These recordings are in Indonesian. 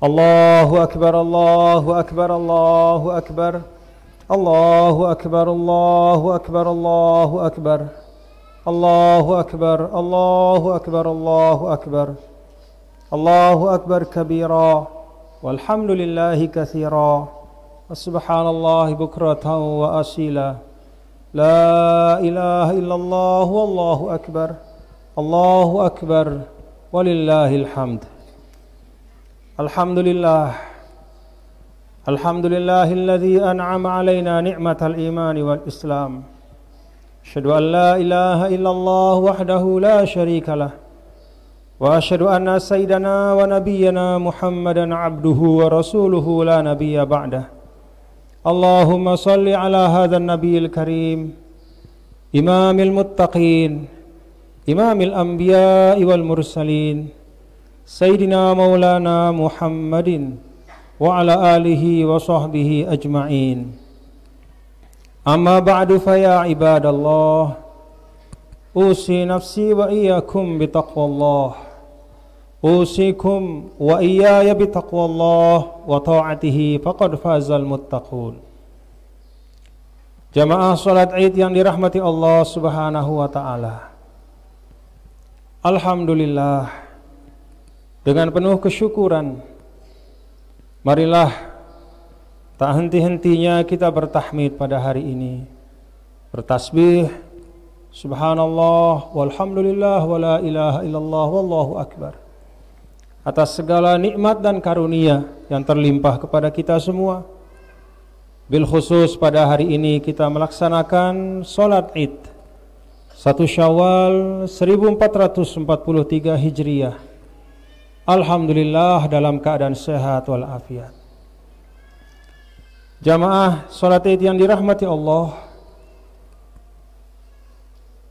Allahu akbar, Allahu akbar, Allahu akbar. Allahu akbar, Allahu akbar, Allahu akbar. Allahu akbar, Allahu akbar, Allahu akbar. Allahu akbar kabira, walhamdulillahi katsira, subhanallahi bukratan wa asila. La ilaha illallah, wallahu akbar. Allahu akbar, walillahil hamd. Alhamdulillah. Alhamdulillahilladzi an'ama alaina ni'matal iman wal islam. Asyhadu an la ilaha illallah wahdahu la syarikalah. Wa asyhadu anna sayyidana wa nabiyyana Muhammadan abduhu wa rasuluhu la nabiyya ba'dah. Allahumma salli ala hadzal nabiyil karim, imamil muttaqin, imamil anbiya'i wal mursalin, sayyidina maulana Muhammadin wa ala alihi wa sahbihi ajma'in. Amma ba'du fa ya ibadallah, usi nafsi wa iyyakum bitaqwallah. Usikum wa iyaya bitaqwallah wa ta'atihi faqad fazal muttaqun. Jamaah salat Id yang dirahmati Allah Subhanahu wa taala. Alhamdulillah, dengan penuh kesyukuran marilah tak henti-hentinya kita bertahmid pada hari ini, bertasbih subhanallah walhamdulillah wa la ilaha illallah wallahu akbar, atas segala nikmat dan karunia yang terlimpah kepada kita semua. Bil khusus pada hari ini kita melaksanakan salat Id 1 Syawal 1443 Hijriah. Alhamdulillah dalam keadaan sehat walafiat. Jamaah salat Id yang dirahmati Allah,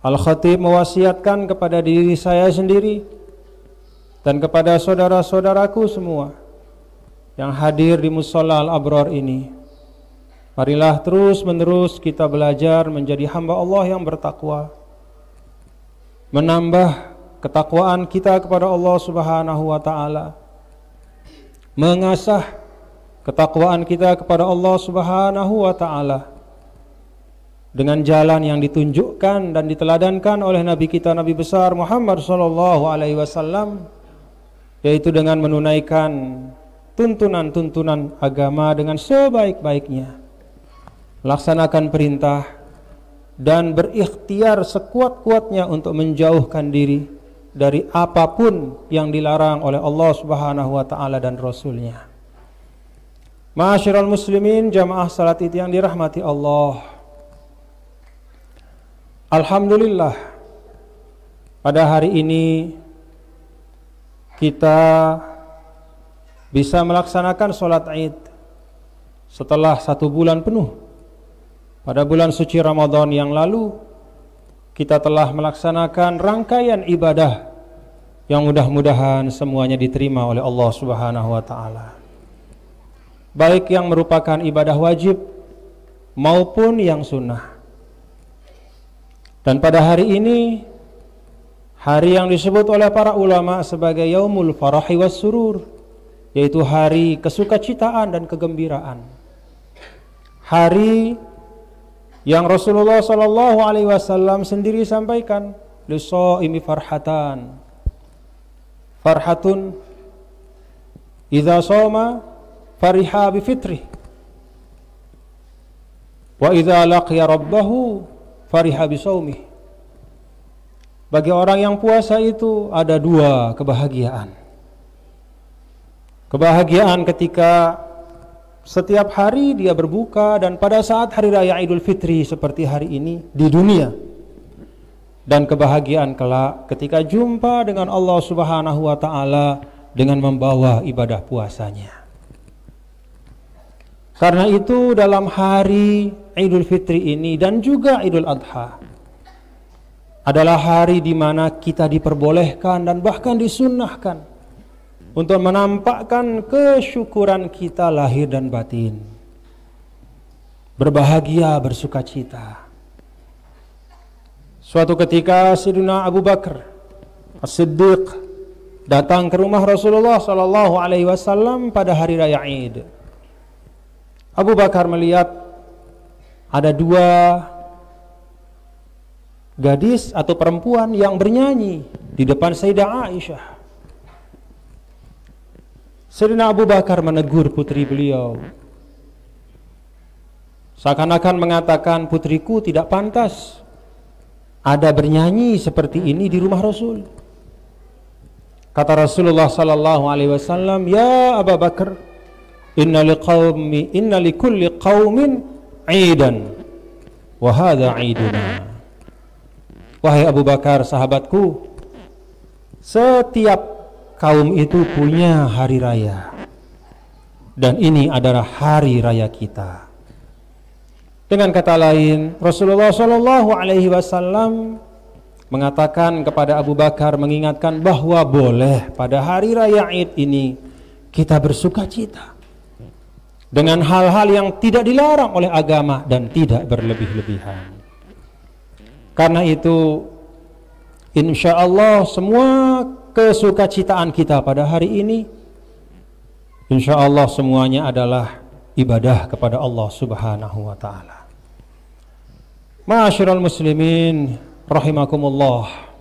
Al-Khatib mewasiatkan kepada diri saya sendiri dan kepada saudara-saudaraku semua yang hadir di Musholla Al-Abrar ini, marilah terus-menerus kita belajar menjadi hamba Allah yang bertakwa, menambah ketakwaan kita kepada Allah Subhanahu wa taala, mengasah ketakwaan kita kepada Allah Subhanahu wa taala dengan jalan yang ditunjukkan dan diteladankan oleh Nabi kita, Nabi besar Muhammad sallallahu alaihi wasallam, yaitu dengan menunaikan tuntunan-tuntunan agama dengan sebaik-baiknya, melaksanakan perintah dan berikhtiar sekuat-kuatnya untuk menjauhkan diri dari apapun yang dilarang oleh Allah Subhanahu wa taala dan Rasulnya. Ma'asyiral muslimin, jamaah salat Id yang dirahmati Allah, alhamdulillah pada hari ini kita bisa melaksanakan salat Id setelah 1 bulan penuh. Pada bulan suci Ramadan yang lalu kita telah melaksanakan rangkaian ibadah yang mudah-mudahan semuanya diterima oleh Allah Subhanahu wa taala, baik yang merupakan ibadah wajib maupun yang sunnah. Dan pada hari ini, hari yang disebut oleh para ulama sebagai Yaumul Farahi was Surur, yaitu hari kesukacitaan dan kegembiraan, hari yang Rasulullah sallallahu alaihi wasallam sendiri sampaikan, lishaimi farhatan, farhatun idza shoma fariha bi fitri wa idza laqiya rabbahu fariha bi shaumih. Bagi orang yang puasa itu ada 2 kebahagiaan. Kebahagiaan ketika setiap hari dia berbuka dan pada saat hari raya Idul Fitri seperti hari ini di dunia, dan kebahagiaan kelak ketika jumpa dengan Allah Subhanahu wa taala dengan membawa ibadah puasanya. Karena itu dalam hari Idul Fitri ini dan juga Idul Adha adalah hari di mana kita diperbolehkan dan bahkan disunnahkan untuk menampakkan kesyukuran kita lahir dan batin, berbahagia, bersukacita. Suatu ketika Sayyidina Abu Bakar As-Siddiq datang ke rumah Rasulullah Shallallahu Alaihi Wasallam pada hari raya Id. Abu Bakar melihat ada dua gadis atau perempuan yang bernyanyi di depan Sayyidah Aisyah. Sayyidina Abu Bakar menegur putri beliau, seakan-akan mengatakan, putriku tidak pantas ada bernyanyi seperti ini di rumah Rasul. Kata Rasulullah Sallallahu Alaihi Wasallam, ya Abu Bakar, inna likulli qaumin aidan wa hadha aiduna. Wahai Abu Bakar, sahabatku, setiap kaum itu punya hari raya, dan ini adalah hari raya kita. Dengan kata lain, Rasulullah Sallallahu Alaihi Wasallam mengatakan kepada Abu Bakar, mengingatkan bahwa boleh pada hari raya Id ini kita bersuka cita dengan hal-hal yang tidak dilarang oleh agama dan tidak berlebih-lebihan. Karena itu, insya Allah semua kesukacitaan kita pada hari ini, insya Allah semuanya adalah ibadah kepada Allah Subhanahu wa Ta'ala. Ma'asyiral muslimin rahimakumullah,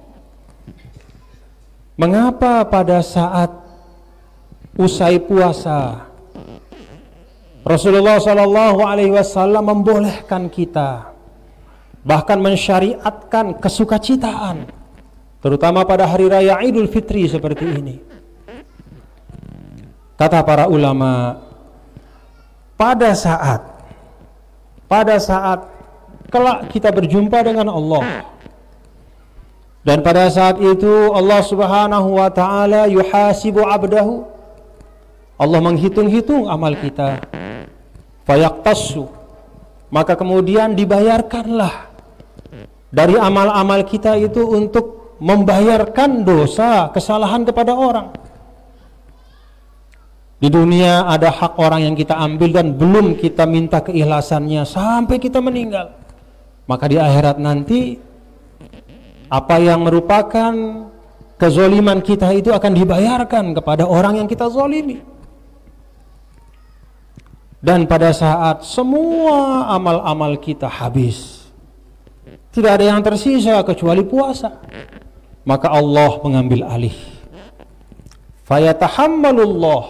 mengapa pada saat usai puasa Rasulullah Shallallahu Alaihi Wasallam membolehkan kita, bahkan mensyariatkan kesukacitaan, terutama pada hari raya Idul Fitri seperti ini? Kata para ulama, pada saat kelak kita berjumpa dengan Allah, dan pada saat itu Allah Subhanahu wa Ta'ala yuhasibu abdahu, Allah menghitung-hitung amal kita, fayaqtassu, maka kemudian dibayarkanlah dari amal-amal kita itu untuk membayarkan dosa kesalahan kepada orang. Di dunia ada hak orang yang kita ambil dan belum kita minta keikhlasannya sampai kita meninggal. Maka di akhirat nanti apa yang merupakan kezoliman kita itu akan dibayarkan kepada orang yang kita zolimi. Dan pada saat semua amal-amal kita habis, tidak ada yang tersisa kecuali puasa, maka Allah mengambil alih. Fayatahammalullah,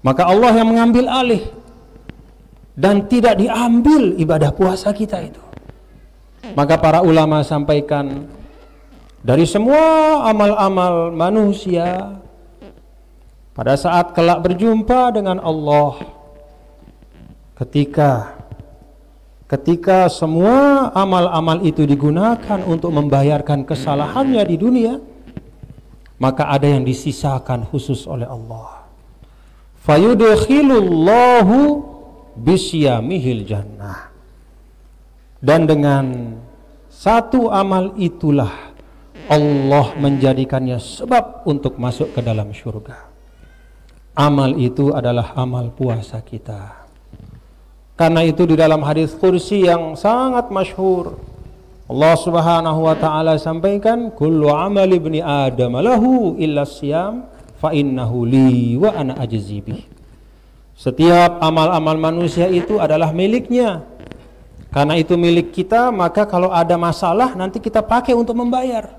maka Allah yang mengambil alih, dan tidak diambil ibadah puasa kita itu. Maka para ulama sampaikan, dari semua amal-amal manusia, pada saat kelak berjumpa dengan Allah, ketika semua amal-amal itu digunakan untuk membayarkan kesalahannya di dunia, maka ada yang disisakan khusus oleh Allah. Fayudkhilullahu bisyamihil jannah, dan dengan satu amal itulah Allah menjadikannya sebab untuk masuk ke dalam surga. Amal itu adalah amal puasa kita. Karena itu di dalam hadis kursi yang sangat masyhur, Allah Subhanahu wa Ta'ala sampaikan, kullu amal ibni adam lahu illa siyam fa innahu li wa ana ajzi bih. Setiap amal-amal manusia itu adalah miliknya. Karena itu milik kita, maka kalau ada masalah nanti kita pakai untuk membayar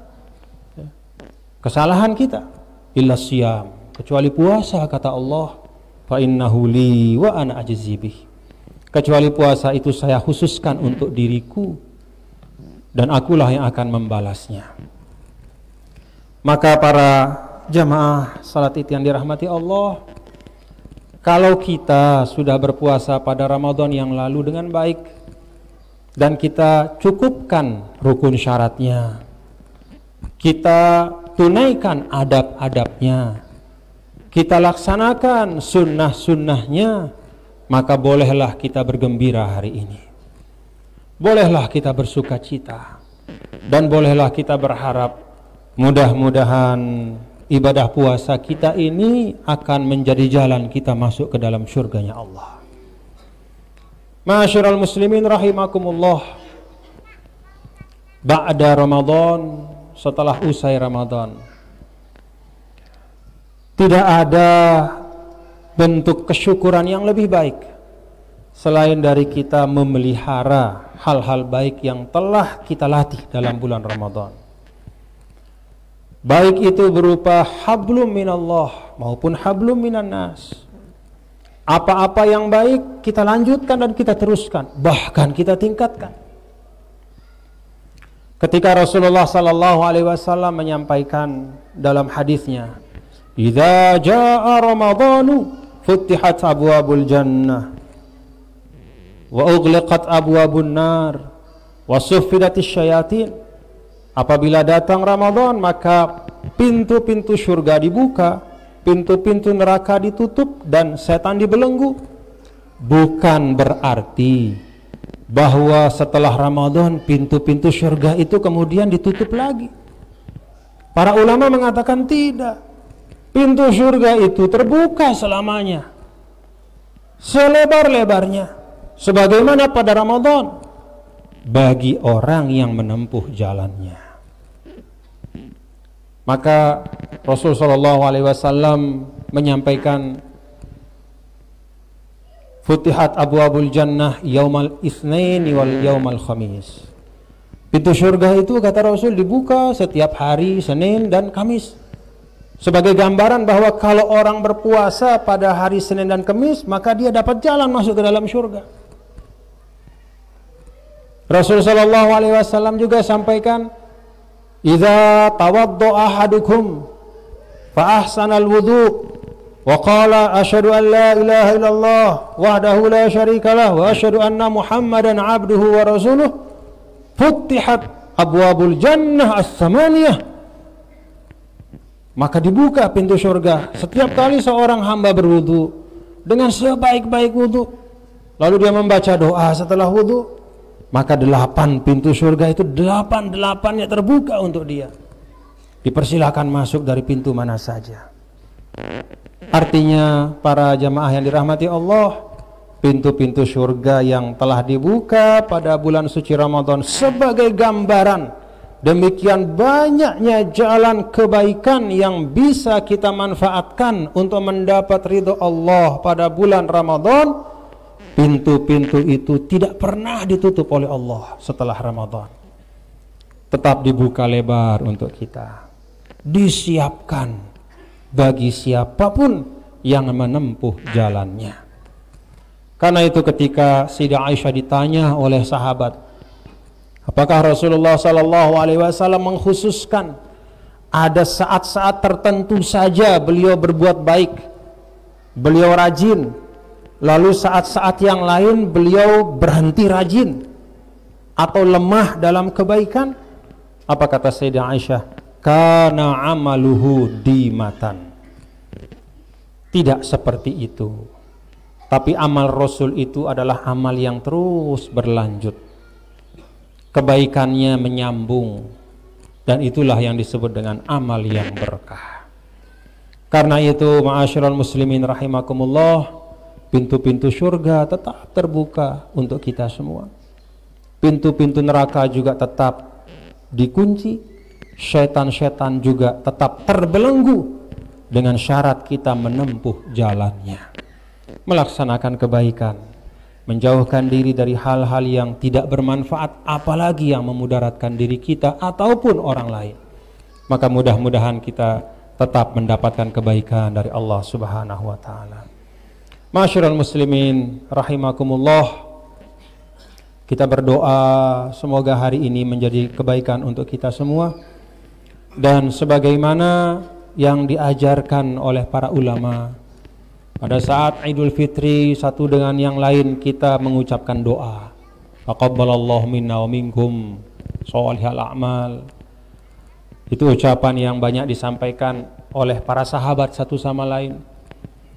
kesalahan kita. Illa siyam, kecuali puasa, kata Allah, fa innahu li wa ana ajzi bih. Kecuali puasa itu saya khususkan untuk diriku, dan akulah yang akan membalasnya. Maka para jamaah salat Id yang dirahmati Allah, kalau kita sudah berpuasa pada Ramadan yang lalu dengan baik, dan kita cukupkan rukun syaratnya, kita tunaikan adab-adabnya, kita laksanakan sunnah-sunnahnya, maka bolehlah kita bergembira hari ini. Bolehlah kita bersuka cita, dan bolehlah kita berharap mudah-mudahan ibadah puasa kita ini akan menjadi jalan kita masuk ke dalam surganya Allah. Ma'asyiral muslimin rahimakumullah, ba'da Ramadan, setelah usai Ramadan, Tidak ada bentuk kesyukuran yang lebih baik selain dari kita memelihara hal-hal baik yang telah kita latih dalam bulan Ramadan. Baik itu berupa hablum minallah maupun hablum minan nas. Apa-apa yang baik kita lanjutkan dan kita teruskan, bahkan kita tingkatkan. Ketika Rasulullah sallallahu alaihi wasallam menyampaikan dalam hadisnya, "Idza jaa Ramadhanu futihat abwabul jannah wa ughliqat abwabun nar wa suffidatis syayatin." Apabila datang Ramadan, maka pintu-pintu surga dibuka, pintu-pintu neraka ditutup, dan setan dibelenggu. Bukan berarti bahwa setelah Ramadan pintu-pintu surga itu kemudian ditutup lagi. Para ulama mengatakan tidak. Pintu surga itu terbuka selamanya, selebar-lebarnya, sebagaimana pada Ramadan, bagi orang yang menempuh jalannya. Maka Rasul sallallahu alaihi wasallam menyampaikan, "Futihat abwabul jannah yaumal itsnain wal yaumal khamis." Pintu surga itu, kata Rasul, dibuka setiap hari Senin dan Kamis. Sebagai gambaran bahwa kalau orang berpuasa pada hari Senin dan Kamis, maka dia dapat jalan masuk ke dalam surga. Rasul sallallahu alaihi wasallam juga sampaikan, "Idza tawaddaa ahadukum fa ahsanal wudu wa qala asyhadu an la ilaha illallah wahdahu la syarikalah wa asyhadu anna Muhammadan abduhu wa rasuluh, futihat abwabul jannah as-samaniyah." Maka dibuka pintu surga setiap kali seorang hamba berwudu dengan sebaik-baik wudu, lalu dia membaca doa setelah wudu, maka 8 pintu surga itu 8-8-nya terbuka untuk dia. Dipersilakan masuk dari pintu mana saja. Artinya para jamaah yang dirahmati Allah, pintu-pintu surga yang telah dibuka pada bulan suci Ramadan sebagai gambaran demikian banyaknya jalan kebaikan yang bisa kita manfaatkan untuk mendapat ridho Allah pada bulan Ramadan. Pintu-pintu itu tidak pernah ditutup oleh Allah setelah Ramadan. Tetap dibuka lebar untuk kita. Disiapkan bagi siapapun yang menempuh jalannya. Karena itu ketika Sayyidah Aisyah ditanya oleh sahabat, apakah Rasulullah sallallahu alaihi wasallam mengkhususkan ada saat-saat tertentu saja beliau berbuat baik, beliau rajin, lalu saat-saat yang lain beliau berhenti rajin atau lemah dalam kebaikan? Apa kata Sayyidah Aisyah? Kana amaluhu dimatan. Tidak seperti itu. Tapi amal Rasul itu adalah amal yang terus berlanjut. Kebaikannya menyambung, dan itulah yang disebut dengan amal yang berkah. Karena itu, ma'asyiral muslimin rahimakumullah, pintu-pintu surga tetap terbuka untuk kita semua. Pintu-pintu neraka juga tetap dikunci. Setan-setan juga tetap terbelenggu dengan syarat kita menempuh jalannya, melaksanakan kebaikan, menjauhkan diri dari hal-hal yang tidak bermanfaat, apalagi yang memudaratkan diri kita ataupun orang lain. Maka mudah-mudahan kita tetap mendapatkan kebaikan dari Allah Subhanahu wa taala. Ma'asyiral muslimin rahimakumullah, kita berdoa semoga hari ini menjadi kebaikan untuk kita semua, dan sebagaimana yang diajarkan oleh para ulama pada saat Idul Fitri, satu dengan yang lain kita mengucapkan doa, taqabbalallahu minna wa minkum sholihal a'mal. Itu ucapan yang banyak disampaikan oleh para sahabat satu sama lain,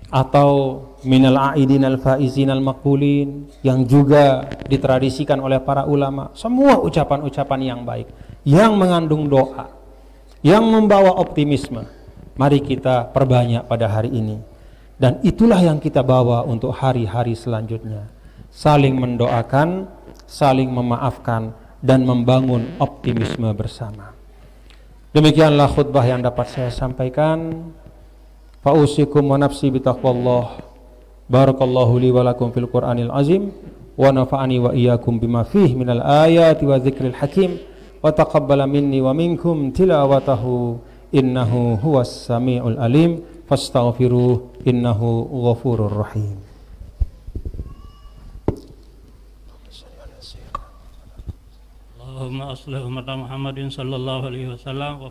atau minal a'idin al-faizin al-maqbulin, yang juga ditradisikan oleh para ulama. Semua ucapan-ucapan yang baik yang mengandung doa, yang membawa optimisme, mari kita perbanyak pada hari ini. Dan itulah yang kita bawa untuk hari-hari selanjutnya. Saling mendoakan, saling memaafkan, dan membangun optimisme bersama. Demikianlah khutbah yang dapat saya sampaikan. Fa'usikum wa nafsi bitaqwallah. Barakallahu li wa lakum fil Qur'anil azim wa nafa'ani wa iyyakum bima fihi minal ayati wa dzikril hakim wa taqabbala minni wa minkum tilawatahu innahu huwas samiul alim fastaghfiruh innahu ghafurur rahim. Allahumma aslih umat Muhammadin sallallahu alaihi wasallam wa